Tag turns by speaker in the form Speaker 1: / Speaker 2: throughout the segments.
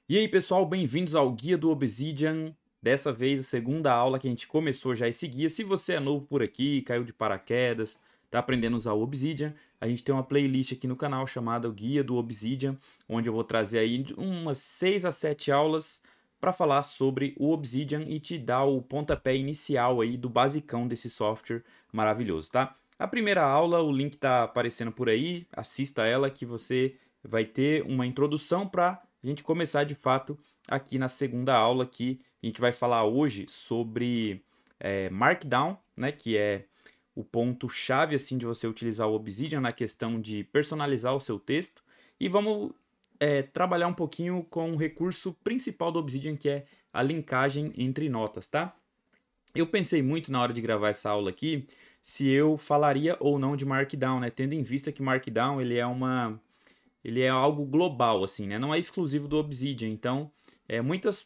Speaker 1: E aí, pessoal, bem-vindos ao Guia do Obsidian. Dessa vez, a segunda aula que a gente começou já esse guia. Se você é novo por aqui, caiu de paraquedas, está aprendendo a usar o Obsidian, a gente tem uma playlist aqui no canal chamada Guia do Obsidian, onde eu vou trazer aí umas 6 a 7 aulas para falar sobre o Obsidian e te dar o pontapé inicial aí do basicão desse software maravilhoso, tá? A primeira aula, o link está aparecendo por aí, assista ela que você vai ter uma introdução para a gente começar de fato aqui na segunda aula que a gente vai falar hoje sobre Markdown, né, que é o ponto chave assim de você utilizar o Obsidian na questão de personalizar o seu texto, e vamos trabalhar um pouquinho com o recurso principal do Obsidian, que é a linkagem entre notas, tá? Eu pensei muito na hora de gravar essa aula aqui se eu falaria ou não de Markdown, né, tendo em vista que Markdown ele é algo global, assim, né? Não é exclusivo do Obsidian. Então,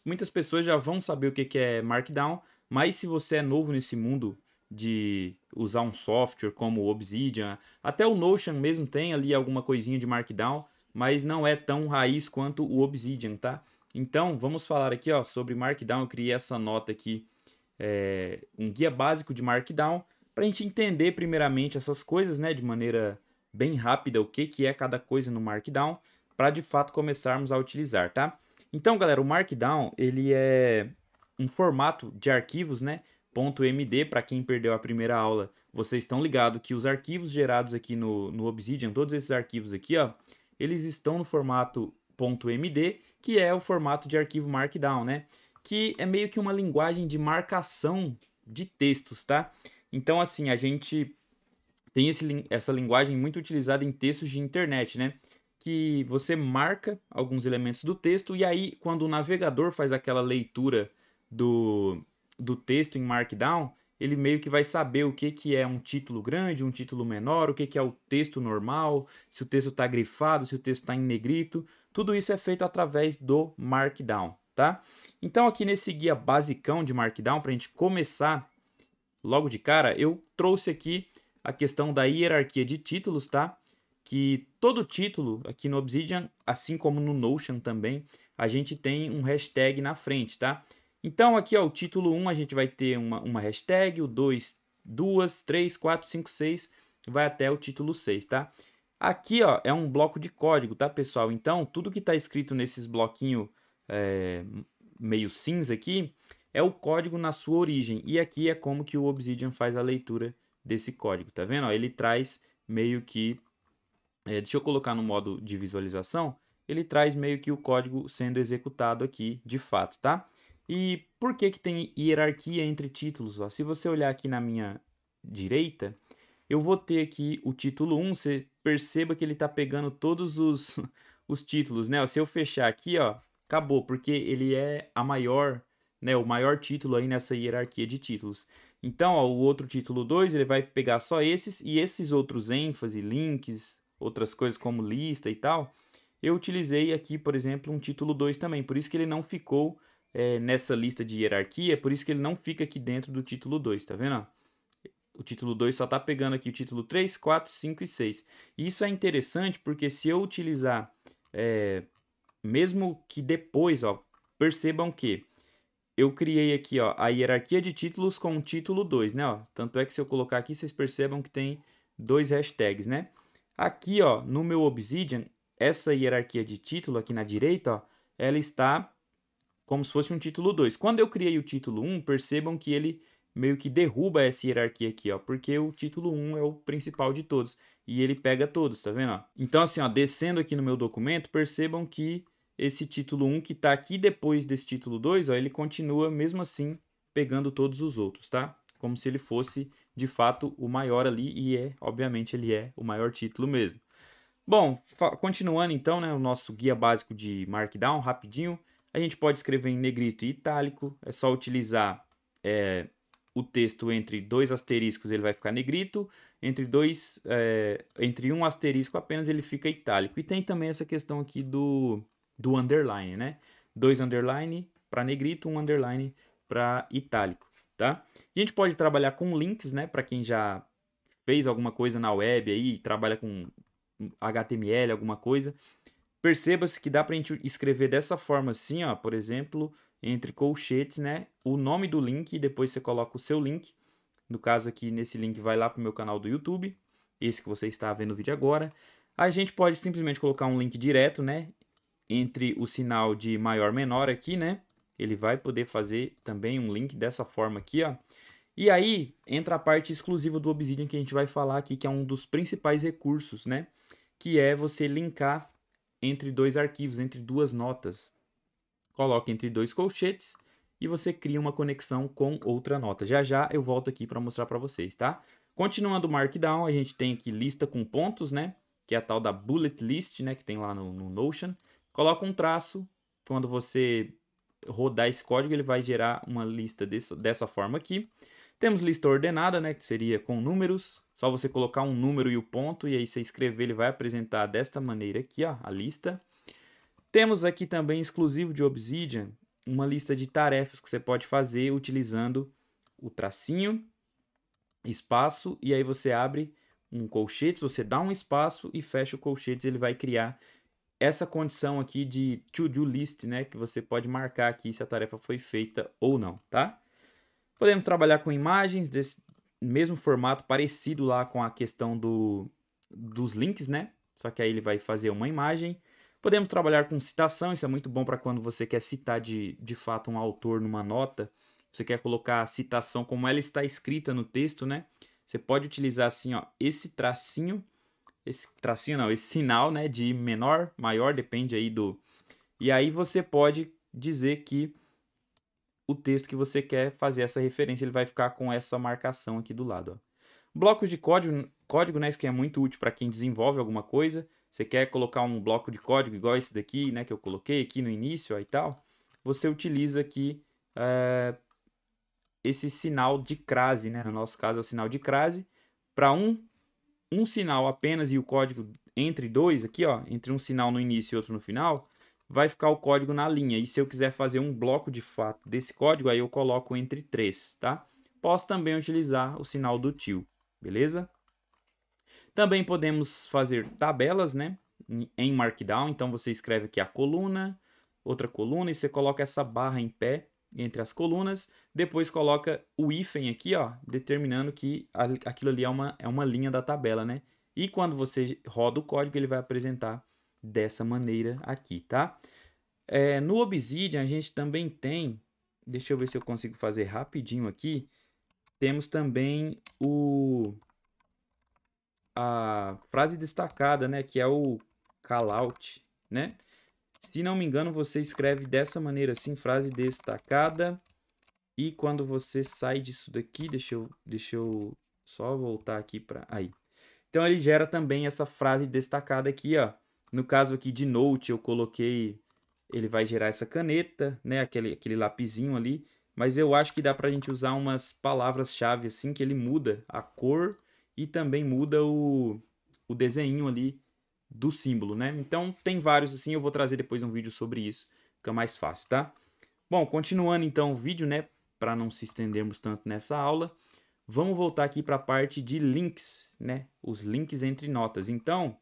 Speaker 1: muitas pessoas já vão saber o que é Markdown, mas se você é novo nesse mundo de usar um software como o Obsidian, até o Notion mesmo tem ali alguma coisinha de Markdown, mas não é tão raiz quanto o Obsidian, tá? Então, vamos falar aqui, ó, sobre Markdown. Eu criei essa nota aqui, um guia básico de Markdown, para a gente entender primeiramente essas coisas, né, de maneira bem rápida, o que é cada coisa no Markdown, para de fato começarmos a utilizar, tá? Então, galera, o Markdown ele é um formato de arquivos, né? .md, para quem perdeu a primeira aula, vocês estão ligados que os arquivos gerados aqui no Obsidian, todos esses arquivos aqui, ó, eles estão no formato .md, que é o formato de arquivo Markdown, né? Que é meio que uma linguagem de marcação de textos, tá? Então, assim, a gente tem essa linguagem muito utilizada em textos de internet, né? Que você marca alguns elementos do texto e aí, quando o navegador faz aquela leitura do texto em Markdown, ele meio que vai saber o que é um título grande, um título menor, o que é o texto normal, se o texto está grifado, se o texto está em negrito. Tudo isso é feito através do Markdown, tá? Então, aqui nesse guia basicão de Markdown, para a gente começar logo de cara, eu trouxe aqui a questão da hierarquia de títulos, tá? Que todo título aqui no Obsidian, assim como no Notion também, a gente tem um hashtag na frente, tá? Então aqui, ó, o título 1 a gente vai ter uma hashtag, o 2, duas, 3, 4, 5, 6, vai até o título 6, tá? Aqui, ó, é um bloco de código, tá, pessoal? Então, tudo que está escrito nesses bloquinhos meio cinza aqui, é o código na sua origem. E aqui é como que o Obsidian faz a leitura desse código, tá vendo? Ó, ele traz meio que, deixa eu colocar no modo de visualização, ele traz meio que o código sendo executado aqui de fato, tá? E por que que tem hierarquia entre títulos? Ó? Se você olhar aqui na minha direita, eu vou ter aqui o título 1, você perceba que ele está pegando todos os títulos, né? Se eu fechar aqui, ó, acabou, porque ele é a maior, né, o maior título aí nessa hierarquia de títulos. Então, ó, o outro título 2, ele vai pegar só esses, e esses outros ênfase, links, outras coisas como lista e tal, eu utilizei aqui, por exemplo, um título 2 também, por isso que ele não ficou nessa lista de hierarquia, por isso que ele não fica aqui dentro do título 2, tá vendo? O título 2 só está pegando aqui o título 3, 4, 5 e 6. E isso é interessante porque se eu utilizar, mesmo que depois, ó, percebam que eu criei aqui, ó, a hierarquia de títulos com o título 2, né? Ó. Tanto é que se eu colocar aqui, vocês percebam que tem dois hashtags, né? Aqui, ó, no meu Obsidian, essa hierarquia de título aqui na direita, ó, ela está como se fosse um título 2. Quando eu criei o título 1, percebam que ele meio que derruba essa hierarquia aqui, ó, porque o título 1 é o principal de todos e ele pega todos, tá vendo? Ó? Então, assim, ó, descendo aqui no meu documento, percebam que esse título 1 que está aqui depois desse título 2, ó, ele continua mesmo assim pegando todos os outros, tá? Como se ele fosse de fato o maior ali e obviamente ele é o maior título mesmo. Bom, continuando então, né, o nosso guia básico de Markdown, rapidinho, a gente pode escrever em negrito e itálico, é só utilizar o texto entre dois asteriscos, ele vai ficar negrito, entre um asterisco apenas ele fica itálico. E tem também essa questão aqui do underline, né? Dois underline para negrito, um underline para itálico, tá? E a gente pode trabalhar com links, né, para quem já fez alguma coisa na web aí, trabalha com HTML, alguma coisa, Perceba-se que dá para a gente escrever dessa forma assim, ó, por exemplo, entre colchetes, né, o nome do link e depois você coloca o seu link. No caso aqui, nesse link vai lá para o meu canal do YouTube, esse que você está vendo o vídeo agora. A gente pode simplesmente colocar um link direto, né, entre o sinal de maior menor aqui, né? Ele vai poder fazer também um link dessa forma aqui, ó. E aí entra a parte exclusiva do Obsidian que a gente vai falar aqui, que é um dos principais recursos, né? Que é você linkar entre dois arquivos, entre duas notas. Coloca entre dois colchetes e você cria uma conexão com outra nota. Já já eu volto aqui para mostrar para vocês, tá? Continuando o Markdown, a gente tem aqui lista com pontos, né? Que é a tal da bullet list, né? Que tem lá no Notion. Coloca um traço. Quando você rodar esse código, ele vai gerar uma lista dessa forma aqui. Temos lista ordenada, né? Que seria com números. Só você colocar um número e o ponto, e aí você escrever, ele vai apresentar desta maneira aqui, ó, a lista. Temos aqui também, exclusivo de Obsidian, uma lista de tarefas que você pode fazer utilizando o tracinho, espaço, e aí você abre um colchete, você dá um espaço e fecha o colchete, ele vai criar essa condição aqui de to-do list, né, que você pode marcar aqui se a tarefa foi feita ou não, tá? Podemos trabalhar com imagens desse mesmo formato, parecido lá com a questão dos links, né? Só que aí ele vai fazer uma imagem. Podemos trabalhar com citação, isso é muito bom para quando você quer citar de fato um autor numa nota. Você quer colocar a citação como ela está escrita no texto, né? Você pode utilizar assim, ó, esse tracinho não, esse sinal, né, de menor, maior, depende aí do... E aí você pode dizer que o texto que você quer fazer essa referência, ele vai ficar com essa marcação aqui do lado, ó. Blocos de código, né, isso que é muito útil para quem desenvolve alguma coisa. Você quer colocar um bloco de código igual esse daqui, né, que eu coloquei aqui no início, ó, e tal. Você utiliza aqui esse sinal de crase, né, no nosso caso é o sinal de crase, para um sinal apenas e o código entre dois aqui, ó, entre um sinal no início e outro no final, vai ficar o código na linha. E se eu quiser fazer um bloco de fato desse código, aí eu coloco entre três, tá? Posso também utilizar o sinal do tio, beleza? Também podemos fazer tabelas, né, em Markdown. Então você escreve aqui a coluna, outra coluna, e você coloca essa barra em pé entre as colunas. Depois coloca o hífen aqui, ó, determinando que aquilo ali é uma linha da tabela, né? E quando você roda o código, ele vai apresentar dessa maneira aqui, tá? No Obsidian, a gente também tem... Deixa eu ver se eu consigo fazer rapidinho aqui. Temos também a frase destacada, né? Que é o callout, né? Se não me engano, você escreve dessa maneira assim, frase destacada. E quando você sai disso daqui, deixa eu só voltar aqui para aí. Então ele gera também essa frase destacada aqui, ó. No caso aqui de note, eu coloquei, ele vai gerar essa caneta, né? Aquele lapisinho ali. Mas eu acho que dá pra gente usar umas palavras-chave assim, que ele muda a cor e também muda o desenho ali do símbolo, né? Então tem vários assim, eu vou trazer depois um vídeo sobre isso, fica mais fácil, tá? Bom, continuando então o vídeo, né? Para não se estendermos tanto nessa aula, vamos voltar aqui para a parte de links, né? Os links entre notas. Então,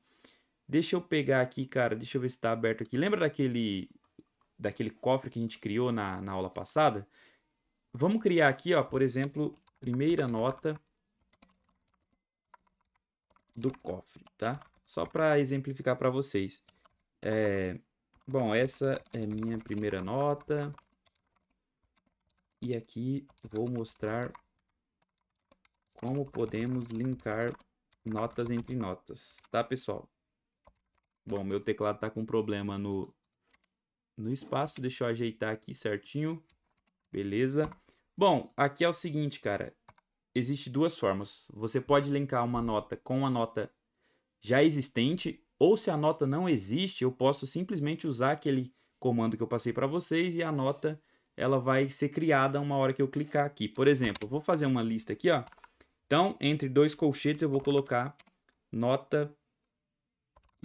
Speaker 1: deixa eu pegar aqui, cara, deixa eu ver se está aberto aqui. Lembra daquele cofre que a gente criou na aula passada? Vamos criar aqui, ó, por exemplo, primeira nota do cofre, tá? Só para exemplificar para vocês. Bom, essa é minha primeira nota. E aqui vou mostrar como podemos linkar notas entre notas, tá, pessoal? Bom, meu teclado está com problema no espaço, deixa eu ajeitar aqui certinho, beleza? Bom, aqui é o seguinte, cara, existe duas formas. Você pode linkar uma nota com uma nota já existente, ou se a nota não existe, eu posso simplesmente usar aquele comando que eu passei para vocês e a nota ela vai ser criada uma hora que eu clicar aqui. Por exemplo, eu vou fazer uma lista aqui, ó. Então, entre dois colchetes eu vou colocar nota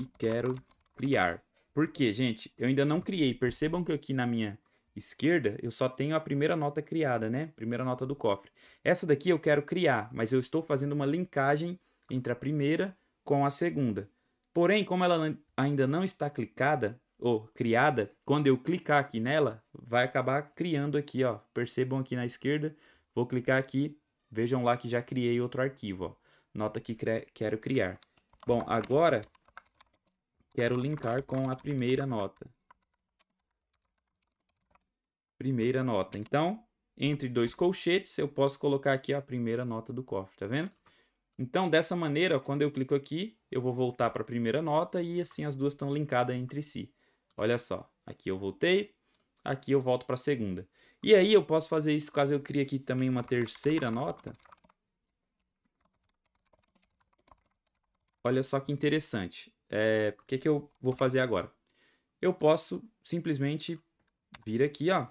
Speaker 1: e quero criar. Por quê, gente? Eu ainda não criei. Percebam que aqui na minha esquerda eu só tenho a primeira nota criada, né? Primeira nota do cofre. Essa daqui eu quero criar, mas eu estou fazendo uma linkagem entre a primeira com a segunda. Porém, como ela ainda não está clicada ou criada, quando eu clicar aqui nela, vai acabar criando aqui, ó. Percebam aqui na esquerda, vou clicar aqui, vejam lá que já criei outro arquivo, ó. Nota que quero criar. Bom, agora quero linkar com a primeira nota. Primeira nota. Então, entre dois colchetes, eu posso colocar aqui a primeira nota do cofre, tá vendo? Então, dessa maneira, quando eu clico aqui, eu vou voltar para a primeira nota e assim as duas estão linkadas entre si. Olha só, aqui eu voltei, aqui eu volto para a segunda. E aí eu posso fazer isso caso eu crie aqui também uma terceira nota. Olha só que interessante. O que eu vou fazer agora? Eu posso simplesmente vir aqui, ó,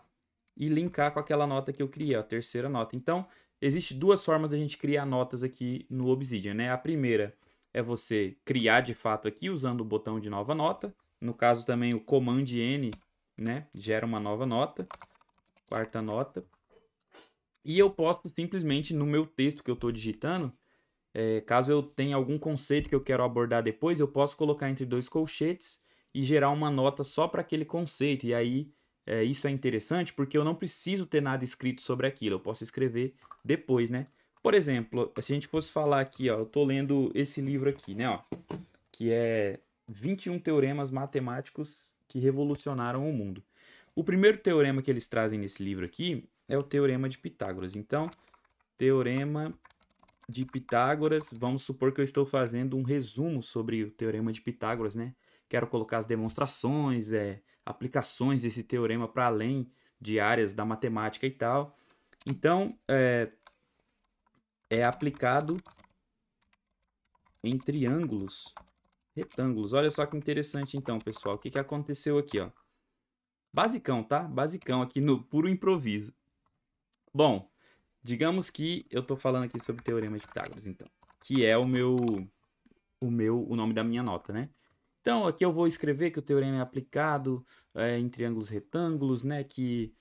Speaker 1: e linkar com aquela nota que eu criei, ó, a terceira nota. Então, existe duas formas de a gente criar notas aqui no Obsidian, né? A primeira é você criar de fato aqui usando o botão de nova nota. No caso também o Command N, né, gera uma nova nota, quarta nota. E eu posso simplesmente no meu texto que eu estou digitando, caso eu tenha algum conceito que eu quero abordar depois, eu posso colocar entre dois colchetes e gerar uma nota só para aquele conceito. E aí, isso é interessante porque eu não preciso ter nada escrito sobre aquilo, eu posso escrever depois, né? Por exemplo, se a gente fosse falar aqui, ó, eu estou lendo esse livro aqui, né, ó, que é 21 teoremas matemáticos que revolucionaram o mundo. O primeiro teorema que eles trazem nesse livro aqui é o teorema de Pitágoras. Então, teorema de Pitágoras, vamos supor que eu estou fazendo um resumo sobre o teorema de Pitágoras, né? Quero colocar as demonstrações, aplicações desse teorema para além de áreas da matemática e tal. Então, é aplicado em triângulos retângulos. Olha só que interessante então, pessoal. O que aconteceu aqui, ó? Basicão, tá? Basicão aqui no puro improviso. Bom, digamos que eu estou falando aqui sobre o teorema de Pitágoras, então, que é o nome da minha nota, né? Então, aqui eu vou escrever que o teorema é aplicado em triângulos retângulos, né? Que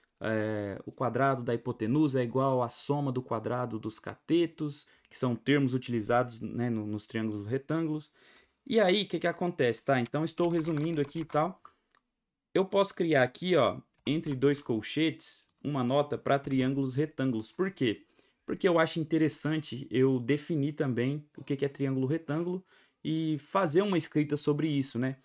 Speaker 1: o quadrado da hipotenusa é igual à soma do quadrado dos catetos, que são termos utilizados, né, nos triângulos retângulos. E aí, o que acontece, tá? Então, estou resumindo aqui e tal. Eu posso criar aqui, ó, entre dois colchetes, uma nota para triângulos retângulos. Por quê? Porque eu acho interessante eu definir também o que é triângulo retângulo e fazer uma escrita sobre isso, né?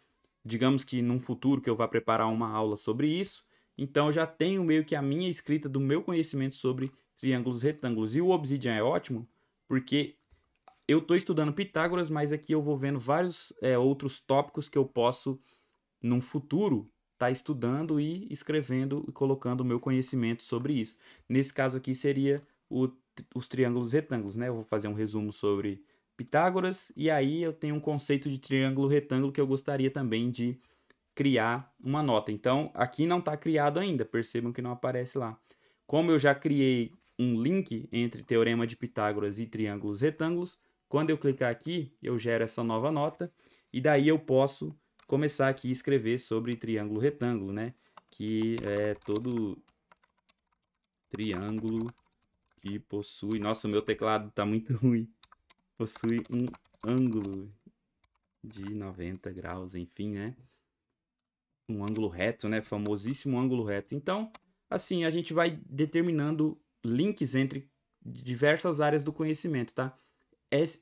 Speaker 1: Digamos que num futuro que eu vá preparar uma aula sobre isso, então eu já tenho meio que a minha escrita do meu conhecimento sobre triângulos retângulos. E o Obsidian é ótimo porque eu estou estudando Pitágoras, mas aqui eu vou vendo vários outros tópicos que eu posso, num futuro, estar estudando e escrevendo e colocando o meu conhecimento sobre isso. Nesse caso aqui seria os triângulos retângulos, né? Eu vou fazer um resumo sobre Pitágoras e aí eu tenho um conceito de triângulo retângulo que eu gostaria também de criar uma nota. Então, aqui não está criado ainda, percebam que não aparece lá. Como eu já criei um link entre teorema de Pitágoras e triângulos retângulos, quando eu clicar aqui, eu gero essa nova nota e daí eu posso começar aqui a escrever sobre triângulo retângulo, né? Que é todo triângulo que possui... Nossa, o meu teclado está muito ruim. Possui um ângulo de 90 graus, enfim, né? Um ângulo reto, né? Famosíssimo ângulo reto. Então, assim, a gente vai determinando links entre diversas áreas do conhecimento, tá?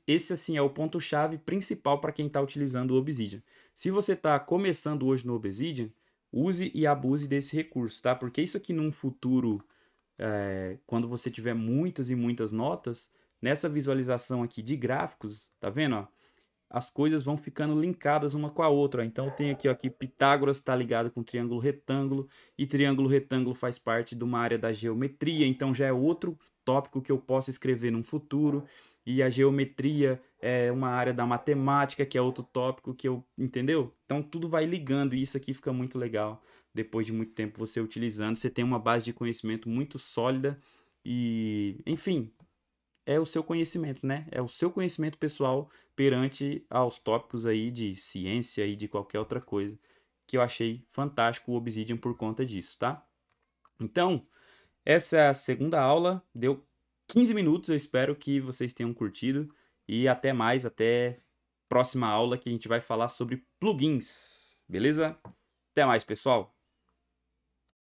Speaker 1: Esse, assim, é o ponto-chave principal para quem está utilizando o Obsidian. Se você está começando hoje no Obsidian, use e abuse desse recurso, tá? Porque isso aqui num futuro, quando você tiver muitas e muitas notas, nessa visualização aqui de gráficos, tá vendo, ó? As coisas vão ficando linkadas uma com a outra. Ó. Então tem aqui, ó, que Pitágoras está ligado com triângulo retângulo e triângulo retângulo faz parte de uma área da geometria, então já é outro tópico que eu posso escrever num futuro. E a geometria é uma área da matemática, que é outro tópico que eu, entendeu? Então tudo vai ligando e isso aqui fica muito legal. Depois de muito tempo você utilizando, você tem uma base de conhecimento muito sólida e, enfim, é o seu conhecimento, né? É o seu conhecimento pessoal perante aos tópicos aí de ciência e de qualquer outra coisa, que eu achei fantástico o Obsidian por conta disso, tá? Então, essa é a segunda aula, deu 15 minutos, eu espero que vocês tenham curtido e até mais, até próxima aula que a gente vai falar sobre plugins, beleza? Até mais, pessoal!